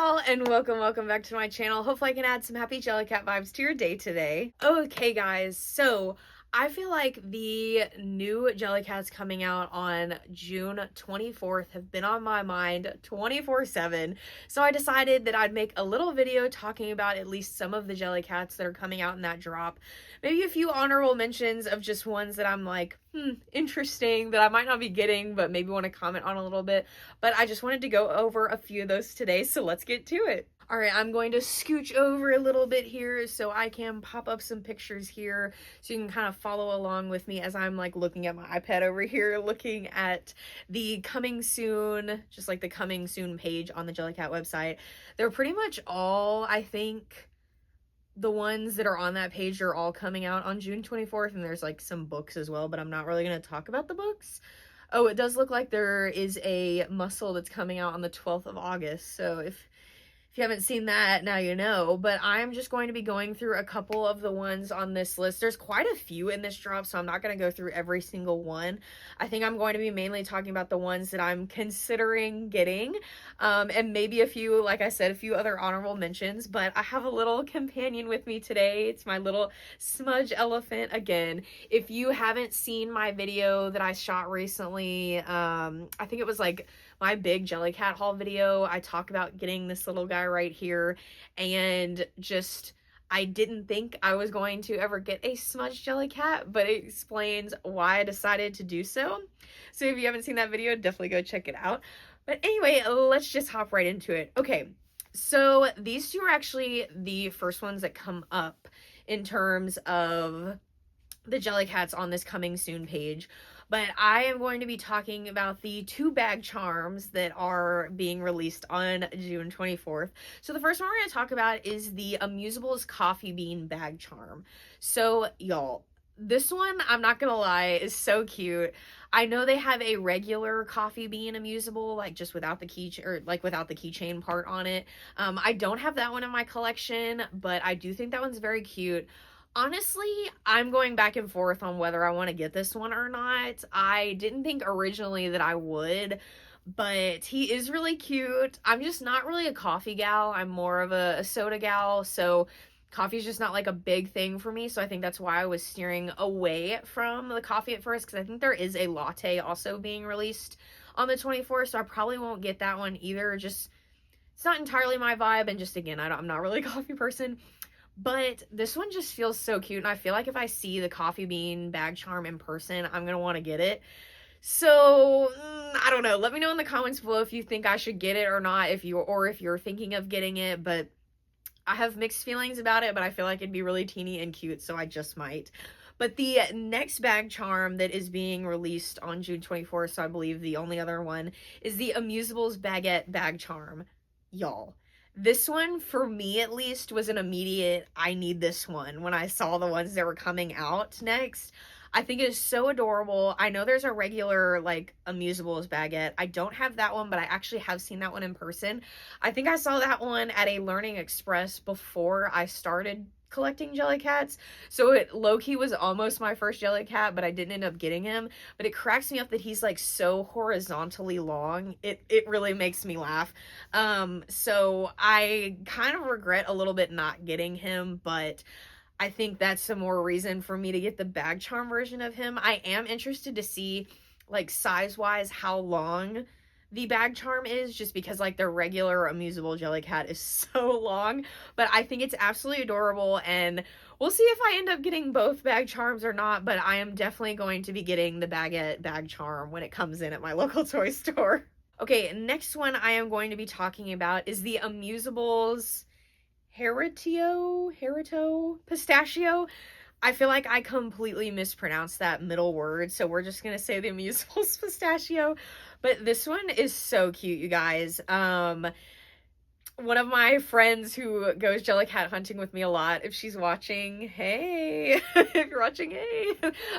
y'all, and welcome back to my channel. Hopefully I can add some happy Jellycat vibes to your day today. Okay guys, so I feel like the new Jellycats coming out on June 24th have been on my mind 24/7. So I decided that I'd make a little video talking about at least some of the Jellycats that are coming out in that drop. Maybe a few honorable mentions of just ones that I'm like, interesting, that I might not be getting, but maybe want to comment on a little bit. But I just wanted to go over a few of those today, so let's get to it. All right, I'm going to scooch over a little bit here so I can pop up some pictures here so you can kind of follow along with me as I'm like looking at my iPad over here, looking at the coming soon, just like the coming soon page on the Jellycat website. They're pretty much all, I think, the ones that are on that page are all coming out on June 24th, and there's like some books as well, but I'm not really going to talk about the books. Oh, it does look like there is a muscle that's coming out on the 12th of August, so if you haven't seen that, now you know. But I'm just going to be going through a couple of the ones on this list. There's quite a few in this drop, so I'm not going to go through every single one. I think I'm going to be mainly talking about the ones that I'm considering getting, and maybe a few, like I said, a few other honorable mentions. But I have a little companion with me today. It's my little smudge elephant again. If you haven't seen my video that I shot recently, I think it was like my big Jellycat haul video, I talk about getting this little guy right here, and just, I didn't think I was going to ever get a smudge Jellycat, but it explains why I decided to do so. So if you haven't seen that video, definitely go check it out. But anyway, let's just hop right into it. Okay, so these two are actually the first ones that come up in terms of the Jellycats on this coming soon page. But I am going to be talking about the two bag charms that are being released on June 24th. So the first one we're going to talk about is the Amusables Coffee Bean Bag Charm. So y'all, this one, I'm not gonna lie, is so cute. I know they have a regular coffee bean amusable, like just without the key, or like without the keychain part on it. I don't have that one in my collection, but I do think that one's very cute. Honestly, I'm going back and forth on whether I want to get this one or not. I didn't think originally that I would, but he is really cute. I'm just not really a coffee gal. I'm more of a soda gal, so coffee is just not like a big thing for me. So I think that's why I was steering away from the coffee at first, because I think there is a latte also being released on the 24th, so I probably won't get that one either. Just, it's not entirely my vibe, and just again, I'm not really a coffee person. But this one just feels so cute, and I feel like if I see the coffee bean bag charm in person, I'm going to want to get it. So, I don't know. Let me know in the comments below if you think I should get it or not, if you're thinking of getting it. But I have mixed feelings about it, but I feel like it'd be really teeny and cute, so I just might. But the next bag charm that is being released on June 24th, so I believe the only other one, is the Amusables Baguette Bag Charm. Y'all, this one, for me at least, was an immediate, I need this one when I saw the ones that were coming out next. I think it is so adorable. I know there's a regular, like, Amusables baguette. I don't have that one, but I actually have seen that one in person. I think I saw that one at a Learning Express before I started collecting Jellycats, so it low-key was almost my first Jellycat, but I didn't end up getting him. But it cracks me up that he's like so horizontally long. It really makes me laugh. So I kind of regret a little bit not getting him, but I think that's some more reason for me to get the bag charm version of him. I am interested to see, like, size-wise how long the bag charm is, just because like their regular amusable Jellycat is so long. But I think it's absolutely adorable, and we'll see if I end up getting both bag charms or not. But I am definitely going to be getting the baguette bag charm when it comes in at my local toy store. Okay, next one I am going to be talking about is the Amusables Herito Pistachio. I feel like I completely mispronounced that middle word, so we're just gonna say the Amusables Pistachio. But this one is so cute, you guys. One of my friends who goes Jellycat hunting with me a lot, if she's watching, hey, if you're watching, hey,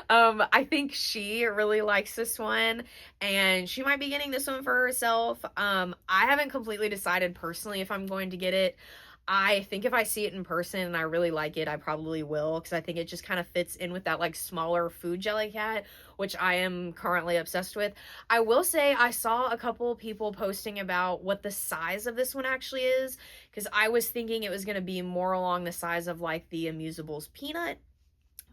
I think she really likes this one, and she might be getting this one for herself. I haven't completely decided personally if I'm going to get it. I think if I see it in person and I really like it, I probably will, because I think it just kind of fits in with that like smaller food Jellycat, which I am currently obsessed with. I will say I saw a couple people posting about what the size of this one actually is, because I was thinking it was going to be more along the size of like the Amusables Peanut,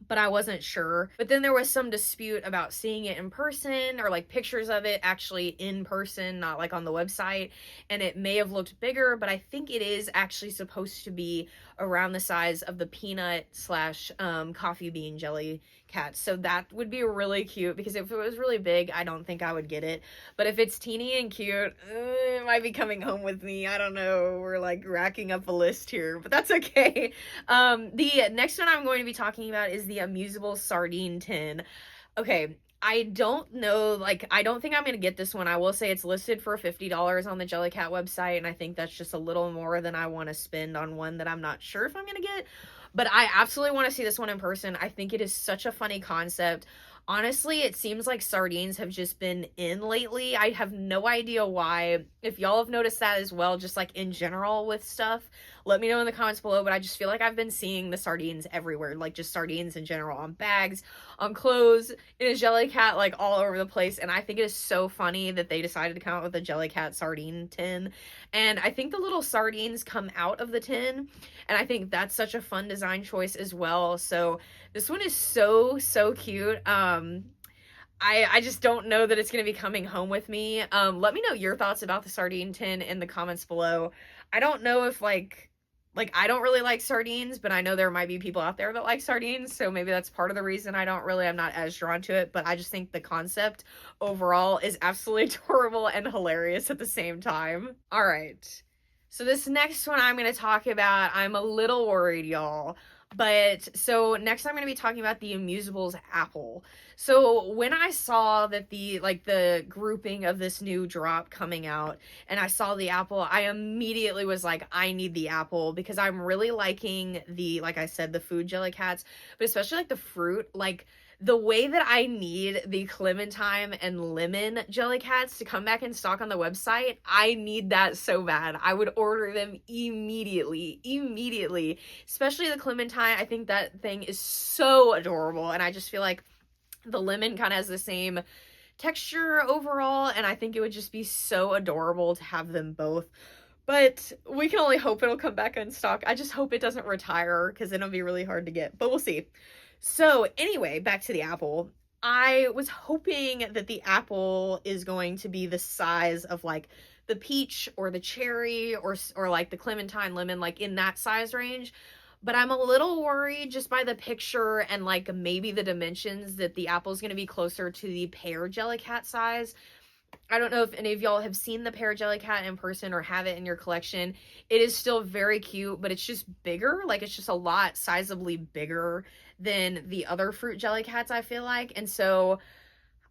but I wasn't sure. But then there was some dispute about seeing it in person, or like pictures of it actually in person, not like on the website. And it may have looked bigger, but I think it is actually supposed to be around the size of the peanut slash coffee bean jelly cat. So that would be really cute, because if it was really big, I don't think I would get it. But if it's teeny and cute, it might be coming home with me. I don't know. We're like racking up a list here, but that's okay. The next one I'm going to be talking about is the Amusable Sardine Tin. Okay, I don't know, like, I don't think I'm going to get this one. I will say it's listed for $50 on the Jellycat website, and I think that's just a little more than I want to spend on one that I'm not sure if I'm going to get. But I absolutely want to see this one in person. I think it is such a funny concept. Honestly, it seems like sardines have just been in lately. I have no idea why. If y'all have noticed that as well, just like in general with stuff, let me know in the comments below. But I just feel like I've been seeing the sardines everywhere, like just sardines in general, on bags, on clothes, in a Jellycat, like all over the place. And I think it is so funny that they decided to come out with a Jellycat sardine tin. And I think the little sardines come out of the tin, and I think that's such a fun design choice as well. So this one is so, so cute. I just don't know that it's going to be coming home with me. Let me know your thoughts about the sardine tin in the comments below. I don't know if like I don't really like sardines, but I know there might be people out there that like sardines, so maybe that's part of the reason I'm not as drawn to it. But I just think the concept overall is absolutely adorable and hilarious at the same time. All right. So this next one I'm going to talk about, I'm a little worried, y'all. But so next I'm going to be talking about the Amusables apple. So when I saw that the grouping of this new drop coming out, and I saw the apple, I immediately was like, I need the apple, because I'm really liking like I said, the food Jellycats, but especially like the fruit, like the way that I need the clementine and lemon Jellycats to come back in stock on the website. I need that so bad. I would order them immediately, especially the clementine. I think that thing is so adorable, and I just feel like the lemon kind of has the same texture overall, and I think it would just be so adorable to have them both. But we can only hope it'll come back in stock. I just hope it doesn't retire, because then it'll be really hard to get, but we'll see. So anyway, back to the apple. I was hoping that the apple is going to be the size of like the peach or the cherry, or like the clementine lemon, like in that size range. But I'm a little worried just by the picture and like maybe the dimensions that the apple is going to be closer to the pear Jellycat size. I don't know if any of y'all have seen the pear Jellycat in person or have it in your collection. It is still very cute, but it's just bigger. Like, it's just a lot sizably bigger than the other fruit Jellycats, I feel like. And so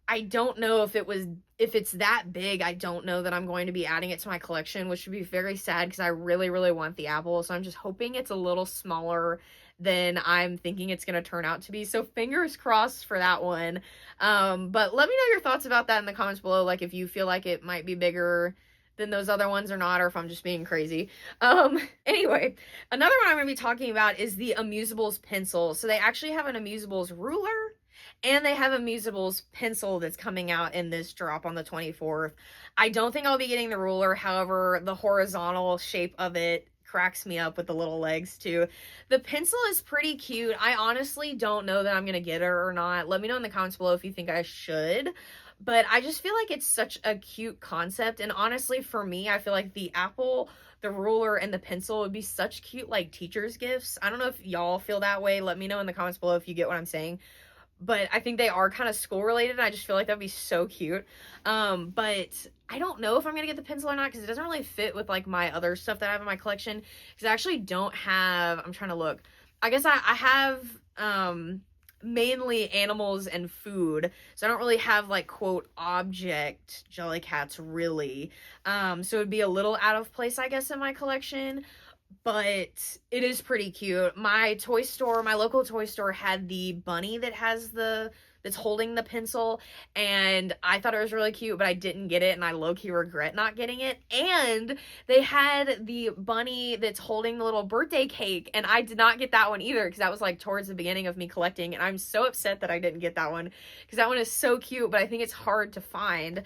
I don't know if it's that big. I don't know that I'm going to be adding it to my collection, which would be very sad, because I really, really want the apple. So I'm just hoping it's a little smaller than I'm thinking it's going to turn out to be. So fingers crossed for that one. But let me know your thoughts about that in the comments below. Like, if you feel like it might be bigger than those other ones or not, or if I'm just being crazy. Anyway, another one I'm going to be talking about is the Amusables pencil. So they actually have an Amusables ruler, and they have a Amusables pencil that's coming out in this drop on the 24th. I don't think I'll be getting the ruler. However, the horizontal shape of it cracks me up with the little legs too. The pencil is pretty cute. I honestly don't know that I'm gonna get her or not. Let me know in the comments below if you think I should. But I just feel like it's such a cute concept. And honestly, for me, I feel like the apple, the ruler, and the pencil would be such cute like teacher's gifts. I don't know if y'all feel that way. Let me know in the comments below if you get what I'm saying. But I think they are kind of school related. I just feel like that'd be so cute. But I don't know if I'm gonna get the pencil or not, because it doesn't really fit with like my other stuff that I have in my collection. Because I actually don't have, I'm trying to look, I guess I have mainly animals and food, so I don't really have like quote object Jellycats really. So it'd be a little out of place, I guess, in my collection. But it is pretty cute. My local toy store had the bunny that has the that's holding the pencil, and I thought it was really cute, but I didn't get it, and I low-key regret not getting it. And they had the bunny that's holding the little birthday cake, and I did not get that one either, because that was like towards the beginning of me collecting, and I'm so upset that I didn't get that one, because that one is so cute, but I think it's hard to find.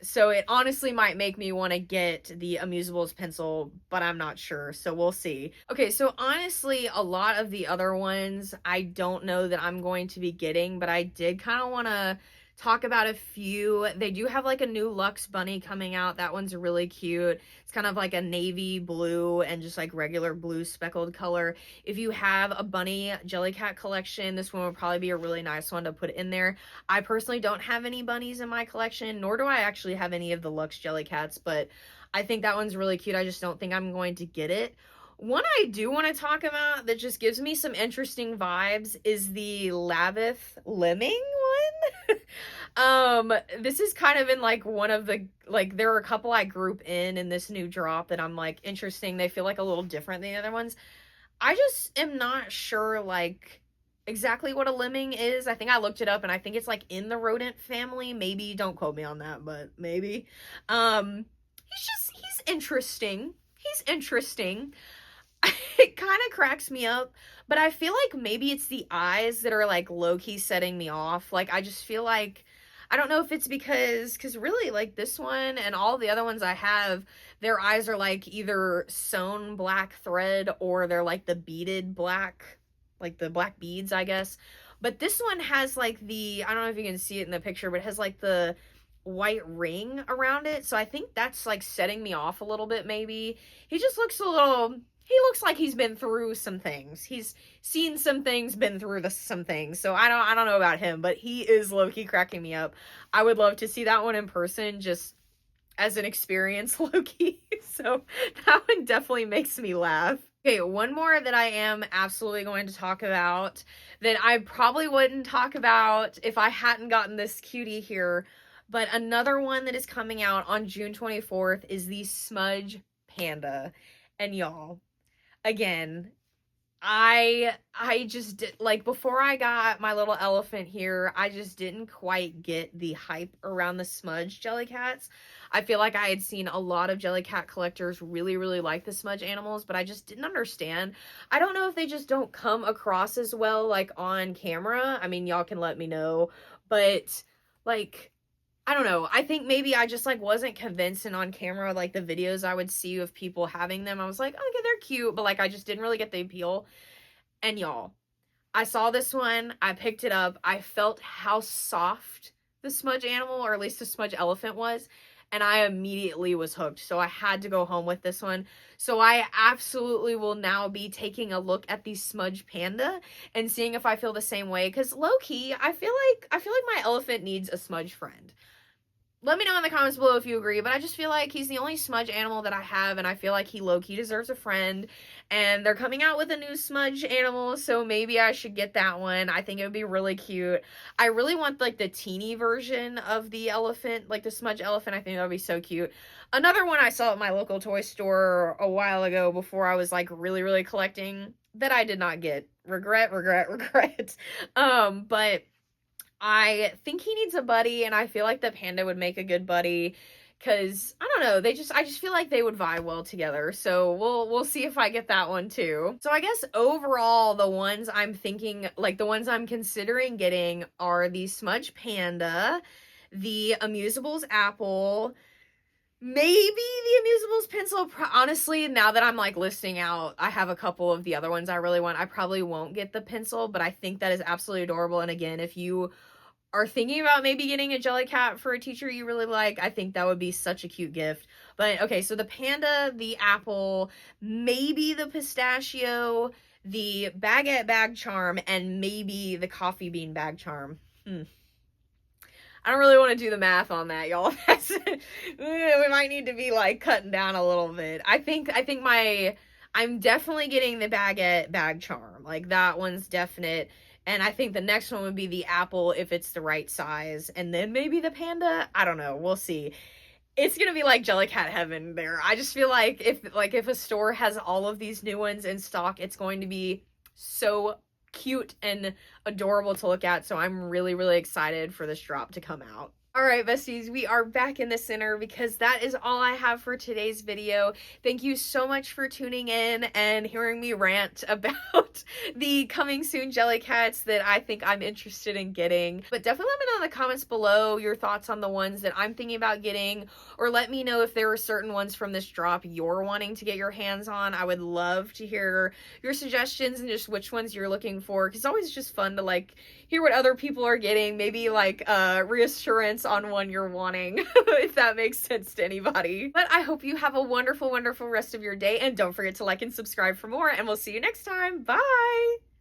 So it honestly might make me want to get the Amusables pencil, but I'm not sure, so we'll see. Okay, so honestly, a lot of the other ones I don't know that I'm going to be getting, but I did kind of want to talk about a few. They do have like a new Luxe bunny coming out. That one's really cute. It's kind of like a navy blue and just like regular blue speckled color. If you have a bunny Jellycat collection, this one would probably be a really nice one to put in there. I personally don't have any bunnies in my collection, nor do I actually have any of the Luxe Jellycats, but I think that one's really cute. I just don't think I'm going to get it. One I do want to talk about that just gives me some interesting vibes is the Lavith Lemming one. This is kind of in like one of the, like, there are a couple I group in this new drop that I'm like, interesting. They feel like a little different than the other ones. I just am not sure like exactly what a lemming is. I think I looked it up and I think it's like in the rodent family. Maybe, don't quote me on that, but maybe. He's interesting. He's interesting. It kind of cracks me up, but I feel like maybe it's the eyes that are like low-key setting me off. Like, I just feel like, I don't know if it's because really like this one and all the other ones I have, their eyes are like either sewn black thread or they're like the beaded black, like the black beads, I guess. But this one has like the, I don't know if you can see it in the picture, but it has like the white ring around it. So I think that's like setting me off a little bit maybe. He just looks a little, he looks like he's been through some things. He's seen some things, been through some things. So I don't know about him, but he is low-key cracking me up. I would love to see that one in person just as an experience, low-key. So that one definitely makes me laugh. Okay, one more that I am absolutely going to talk about that I probably wouldn't talk about if I hadn't gotten this cutie here. But another one that is coming out on June 24th is the Smudge Panda. And y'all, again, I just did, like, before I got my little elephant here, I just didn't quite get the hype around the Smudge Jellycats. I feel like I had seen a lot of Jellycat collectors really, really like the Smudge animals, but I just didn't understand. I don't know if they just don't come across as well, like, on camera. I mean, y'all can let me know, but, like, I don't know. I think maybe I just like wasn't convinced, and on camera, like the videos I would see of people having them, I was like, okay, they're cute, but like I just didn't really get the appeal. And y'all, I saw this one, I picked it up, I felt how soft the Smudge animal, or at least the Smudge elephant was, and I immediately was hooked. So I had to go home with this one. So I absolutely will now be taking a look at the Smudge Panda and seeing if I feel the same way, because low-key, I feel like my elephant needs a Smudge friend. Let me know in the comments below if you agree, but I just feel like he's the only Smudge animal that I have, and I feel like he low-key deserves a friend, and they're coming out with a new Smudge animal, so maybe I should get that one. I think it would be really cute. I really want, like, the teeny version of the elephant, like the Smudge elephant. I think that would be so cute. Another one I saw at my local toy store a while ago before I was, like, really, really collecting that I did not get. Regret, regret, regret. But I think he needs a buddy, and I feel like the panda would make a good buddy, because I don't know, I just feel like they would vibe well together. So we'll see if I get that one too. So I guess overall the ones I'm thinking, like the ones I'm considering getting, are the Smudge Panda, the Amusables Apple, maybe the Amusables Pencil. Honestly, now that I'm like listing out, I have a couple of the other ones I really want. I probably won't get the pencil, but I think that is absolutely adorable. And again, if you are thinking about maybe getting a Jellycat for a teacher you really like, I think that would be such a cute gift. But okay, so the panda, the apple, maybe the pistachio, the baguette bag charm, and maybe the coffee bean bag charm. I don't really want to do the math on that, y'all. We might need to be like cutting down a little bit. I'm definitely getting the baguette bag charm. Like that one's definite. And I think the next one would be the apple if it's the right size. And then maybe the panda. I don't know. We'll see. It's going to be like Jellycat heaven there. I just feel like if a store has all of these new ones in stock, it's going to be so cute and adorable to look at, so I'm really, really excited for this drop to come out. All right, besties, we are back in the center because that is all I have for today's video. Thank you so much for tuning in and hearing me rant about the coming soon Jellycats that I think I'm interested in getting. But definitely let me know in the comments below your thoughts on the ones that I'm thinking about getting, or let me know if there are certain ones from this drop you're wanting to get your hands on. I would love to hear your suggestions and just which ones you're looking for, because it's always just fun to like hear what other people are getting, maybe like reassurance on one you're wanting, if that makes sense to anybody. But I hope you have a wonderful, wonderful rest of your day, and don't forget to like and subscribe for more, and we'll see you next time. Bye!